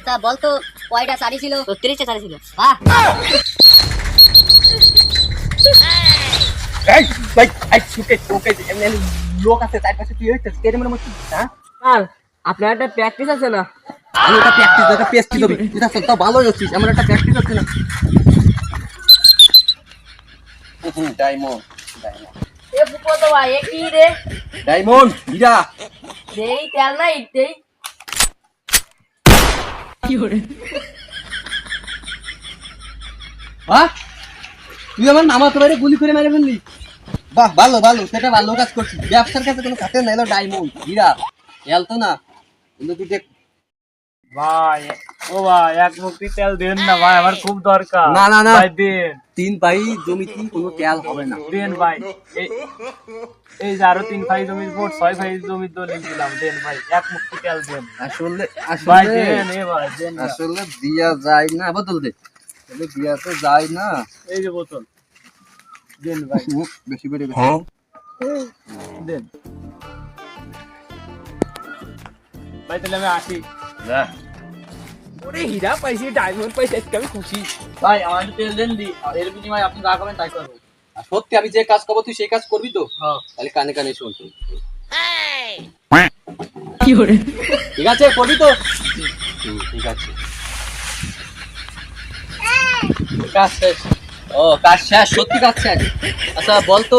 তা বলতো কয়টা চারি ছিল? 30টা চারি ছিল। বাহ এই ভাই আই সুকে ওকে এমনি লোক আছে তার কাছে তুই হইছিস কেন মনে মত হ্যাঁ স্যার আপনার একটা প্র্যাকটিস আছে না? আমি একটা প্র্যাকটিস একটা পেস্টি দেব এটা তো ভালোই হচ্ছিস আমার একটা প্র্যাকটিস হচ্ছে না ডায়মন্ড এ বুকো তো ভাই এ কি রে? ডায়মন্ড হীরা দেই তেল নাই দেই। হ্যাঁ তুই আমার নামাতে বাইরে গুলি করে মেরে ফেললি বাহ ভালো ভালো সেটা ভালো কাজ করছিস ব্যবসার কাছে কোনো কাছে নাই ডায়মন্ড হীরা এলতো না কিন্তু তুই দেখ ভাই ও ভাই এক মুক্তি তেল দেন না ভাই, আমার খুব দরকার। না, না, না। ভাই দেন তিন ভাই জমিতে কোনো তেল হবে না দেন ভাই। এই যে আরো 3 ভাই জমি মোট 6 ভাই জমি দলিল দিলাম, দেন ভাই এক মুক্তি তেল দেন আসলে ভাই, আসলে দেন এ ভাই দেন না। আসলে দিয়া যায় না বদল দে তাহলে দিয়া তো যায় না এই যে বোতল দেন ভাই, বেশি বেড়ে দেন ভাই, তাহলে আমি আসি। ওরে হীরা পাইছি, ডায়মন্ড পাইছি, আজকে আমি খুশি। ভাই আমার একটু তেল দেন দি, আর এর বিনিময়ে আপনি যা করবেন তাই করবো। আর সত্যি আমি যে কাজ করবো তুই সেই কাজ করবি তো হ্যাঁ তাহলে কানে কানে শুন তুই ঠিক আছে করবি তো ঠিক আছে কাজ শেষ ও কাজ শেষ সত্যি কাজ শেষ আচ্ছা বলতো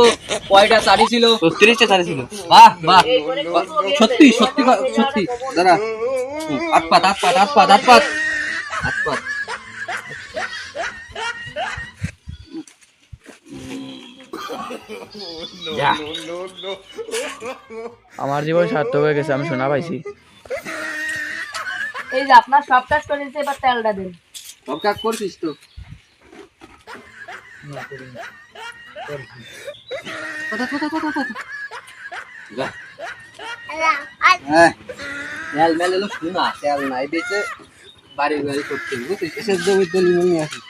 কয়টা চারি ছিল 30টা চারি ছিল। বাহ বাহ সত্যি সত্যি সত্যি দাঁড়া হাত পাত হাত পাত হাত পাত হাত পাত হাত পাত আমার জীবন সার্থক হয়ে গেছে, আমি শোনা পাইছি। এই যে আপনার সব কাজ করে দিতে, এবার তেলটা দেন। সব কাজ করছিস তো যা। হ্যাঁ, তেল মেল এলো শোনা তেল নাই দিয়েছে বাড়ি বাড়ি করতে বুঝছিস এসে জমি দলিল নিয়ে আসিস